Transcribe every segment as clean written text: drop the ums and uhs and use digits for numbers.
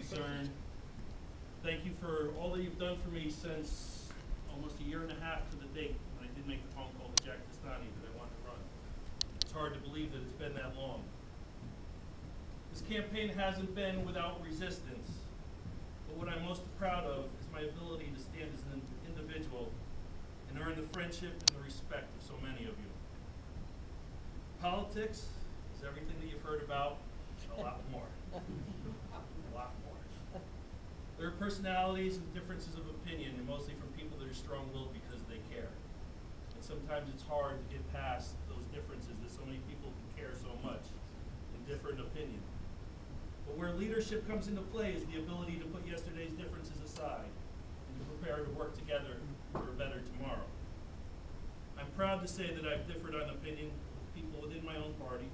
concern. Thank you for all that you've done for me since almost a year and a half to the date when I did make the phone call to Jack Testani that I wanted to run. It's hard to believe that it's been that long. This campaign hasn't been without resistance, but what I'm most proud of is my ability to stand as an individual and earn the friendship and the respect of so many of you. Politics is everything that you've heard about, and a lot more. A lot more. There are personalities and differences of opinion, and mostly from people that are strong-willed because they care. And sometimes it's hard to get past those differences that so many people can care so much in different opinions. But where leadership comes into play is the ability to put yesterday's differences aside and to prepare to work together for a better tomorrow. I'm proud to say that I've differed on opinion with people within my own party,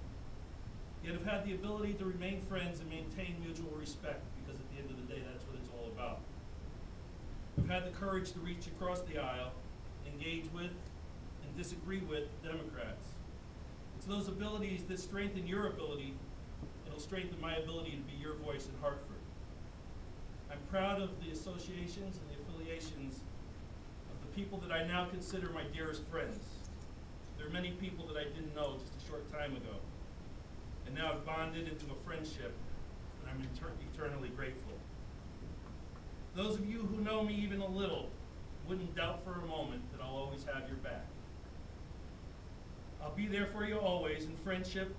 yet have had the ability to remain friends and maintain mutual respect, because at the end of the day, that's what it's all about. I've had the courage to reach across the aisle, engage with, and disagree with Democrats. It's those abilities that strengthen your ability. It'll strengthen my ability to be your voice in Hartford. I'm proud of the associations and the affiliations of the people that I now consider my dearest friends. There are many people that I didn't know just a short time ago, and now I've bonded into a friendship, and I'm eternally grateful. Those of you who know me even a little wouldn't doubt for a moment that I'll always have your back. I'll be there for you always, and friendship,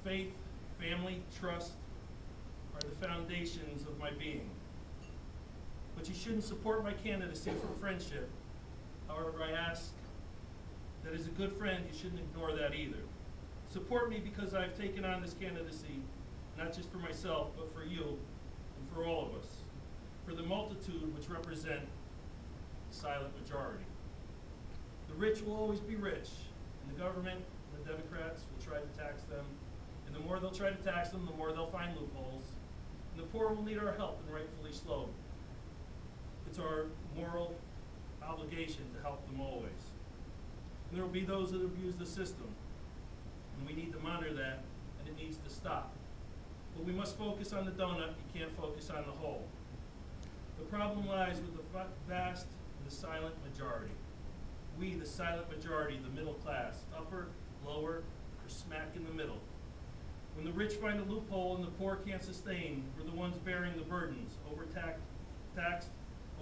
faith, family, trust are the foundations of my being. But you shouldn't support my candidacy for friendship. However, I ask that as a good friend, you shouldn't ignore that either. Support me because I've taken on this candidacy, not just for myself, but for you and for all of us, for the multitude which represent the silent majority. The rich will always be rich, and the government and the Democrats will try to tax them. And the more they'll try to tax them, the more they'll find loopholes. And the poor will need our help, and rightfully so. It's our moral obligation to help them always. And there will be those that abuse the system. And we need to monitor that, and it needs to stop. But we must focus on the donut. You can't focus on the whole. The problem lies with the vast and the silent majority. We, the silent majority, the middle class, upper, lower, or smack in the middle. When the rich find a loophole and the poor can't sustain, we're the ones bearing the burdens, taxed,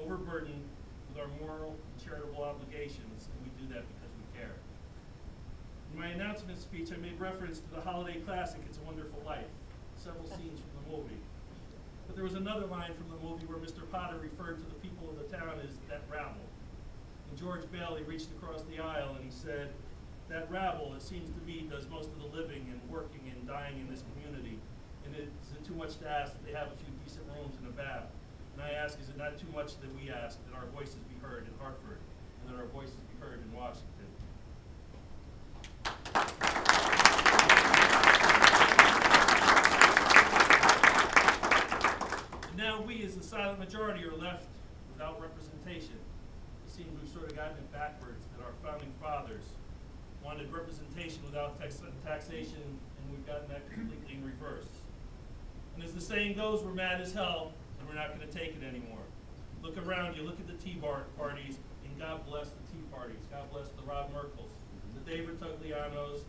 overburdened with our moral and charitable obligations, and we do that because we care. In my announcement speech, I made reference to the holiday classic, It's a Wonderful Life, several scenes from the movie. But there was another line from the movie where Mr. Potter referred to the people of the town as that rabble. And George Bailey reached across the aisle and he said, that rabble, it seems to me, does most of the living and working and dying in this community. And it isn't too much to ask that they have a few decent rooms and a bath. And I ask, is it not too much that we ask that our voices be heard in Hartford and that our voices be heard in Washington? And now we, as the silent majority, are left without representation. It seems we've sort of gotten it backwards, that our founding fathers wanted representation without taxation, and we've gotten that completely in reverse. And as the saying goes, we're mad as hell, and we're not going to take it anymore. Look around you, look at the Tea parties, and God bless the Tea parties. God bless the Rob Merkels, the David Tuglianos,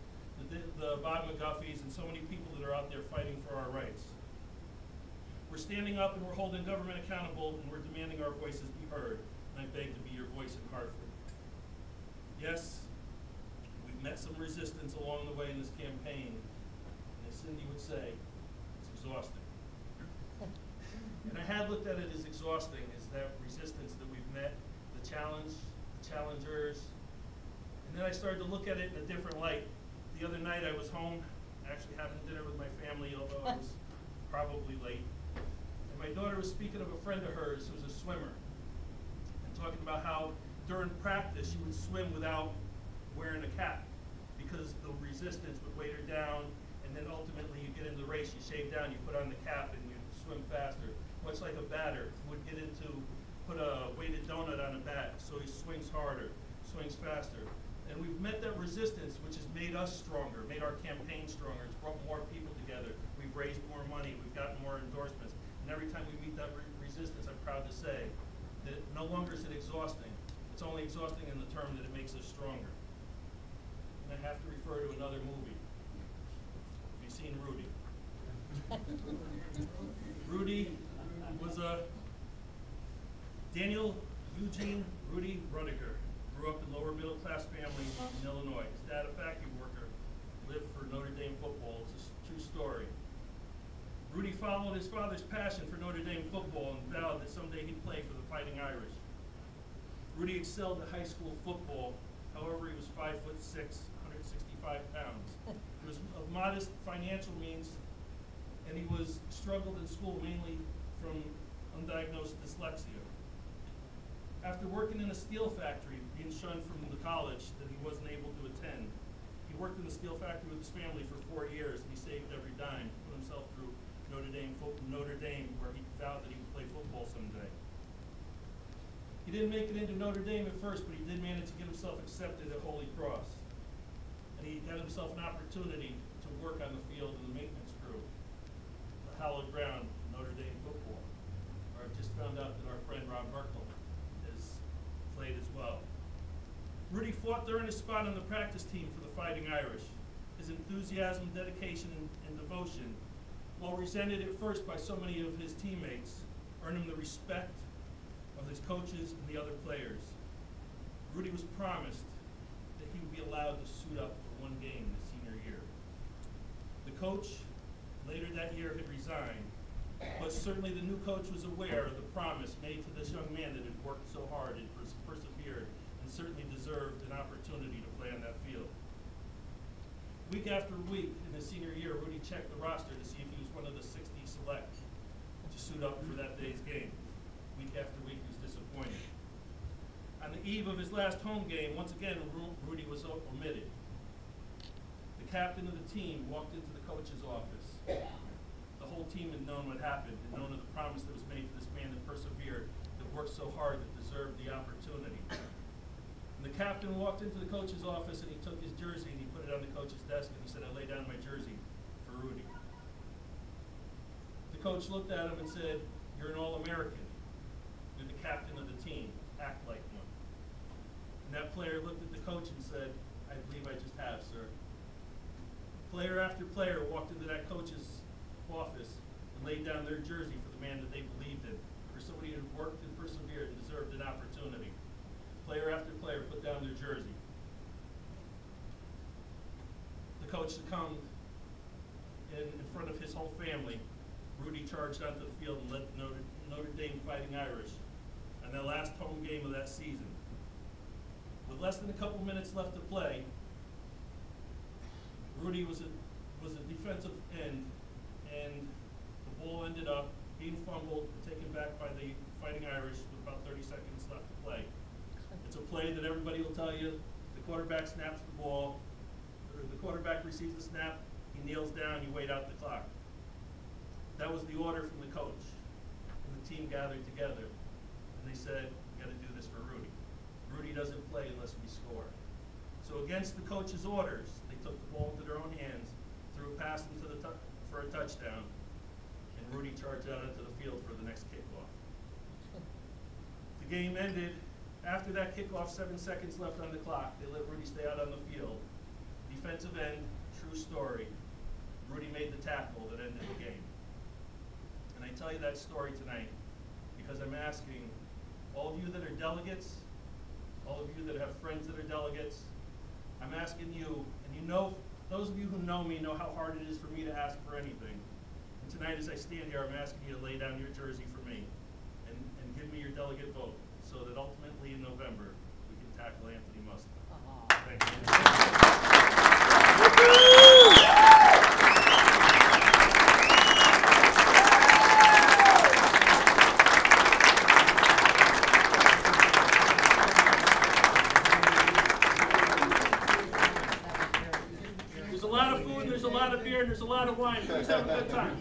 the Bob McGuffeys, and so many people that are out there fighting for our rights. We're standing up and we're holding government accountable, and we're demanding our voices be heard, and I beg to be your voice in Hartford. Yes, met some resistance along the way in this campaign, and as Cindy would say, it's exhausting. And I had looked at it as exhausting, as that resistance that we've met, the challenge, the challengers, and then I started to look at it in a different light. The other night I was home, actually having dinner with my family, although I was probably late, and my daughter was speaking of a friend of hers who was a swimmer, and talking about how during practice she would swim without wearing a cap, because the resistance would weight her down, and then ultimately you get into the race, you shave down, you put on the cap, and you swim faster. Much like a batter would put a weighted donut on a bat, so he swings harder, swings faster. And we've met that resistance, which has made us stronger, made our campaign stronger. It's brought more people together. We've raised more money, we've gotten more endorsements. And every time we meet No longer is it exhausting. It's only exhausting in the term that it makes us stronger. And I have to refer to another movie. Have you seen Rudy? Rudy was a Daniel Eugene Rudy Rudiger. Grew up in lower middle class family in Illinois. His dad, a factory worker, lived for Notre Dame football. It's a true story. Rudy followed his father's passion for Notre Dame football and vowed that someday he'd play for the Fighting Irish. Rudy excelled at high school football. However, he was 5'6", 165 pounds. He was of modest financial means, and he struggled in school mainly from undiagnosed dyslexia. After working in a steel factory, being shunned from the college that he wasn't able to attend, he worked in the steel factory with his family for 4 years, and he saved every dime, put himself through Notre Dame, where he vowed that he would play football someday. He didn't make it into Notre Dame at first, but he did manage to get himself accepted at Holy Cross. And he got himself an opportunity to work on the field in the maintenance crew, the hallowed ground, Notre Dame football. Where I've just found out that our friend Rob Merkel has played as well. Rudy fought to earn his spot on the practice team for the Fighting Irish. His enthusiasm, dedication, and devotion, while resented at first by so many of his teammates, earned him the respect of his coaches and the other players. Rudy was promised that he would be allowed to suit up for one game his senior year. The coach later that year had resigned, but certainly the new coach was aware of the promise made to this young man that had worked so hard and persevered and certainly deserved an opportunity to play on that field. Week after week in his senior year, Rudy checked the roster to see if he was one of the 60 select to suit up for that day's game. Week after week, he was disappointed. On the eve of his last home game, once again, Rudy was omitted. The captain of the team walked into the coach's office. The whole team had known what happened and known of the promise that was made to this man that persevered, that worked so hard, that deserved the opportunity. And the captain walked into the coach's office and he took his jersey and he put it on the coach's desk and he said, "I lay down my jersey for Rudy." The coach looked at him and said, "You're an All-American. You're the captain of the team. Act like one." And that player looked at the coach and said, "I believe I just have, sir." Player after player walked into that coach's office and laid down their jersey for the man that they believed in, for somebody who had worked and persevered and deserved an opportunity. Player after player put down their jersey. The coach succumbed in front of his whole family. Rudy charged onto the field and led Notre Dame Fighting Irish on their last home game of that season. With less than a couple minutes left to play, Rudy was a defensive end, and the ball ended up being fumbled and taken back by the Fighting Irish with about 30 seconds left to play. It's a play that everybody will tell you. The quarterback snaps the ball, or the quarterback receives the snap, he kneels down, you wait out the clock. That was the order from the coach. And the team gathered together, and they said, "We got to do this for Rudy. Rudy doesn't play unless we score." So against the coach's orders, they took the ball into their own hands, threw a pass into for a touchdown, and Rudy charged out into the field for the next kickoff. The game ended. After that kickoff, 7 seconds left on the clock. They let Rudy stay out on the field. Defensive end, true story. Rudy made the tackle that ended the game. And I tell you that story tonight because I'm asking all of you that are delegates, all of you that have friends that are delegates, I'm asking you, and you know, those of you who know me know how hard it is for me to ask for anything. And tonight as I stand here, I'm asking you to lay down your jersey for me and give me your delegate vote, so that ultimately in November we can tackle Anthony Mustard. Thank There's a lot of food, there's a lot of beer, and there's a lot of wine. Please have a good time.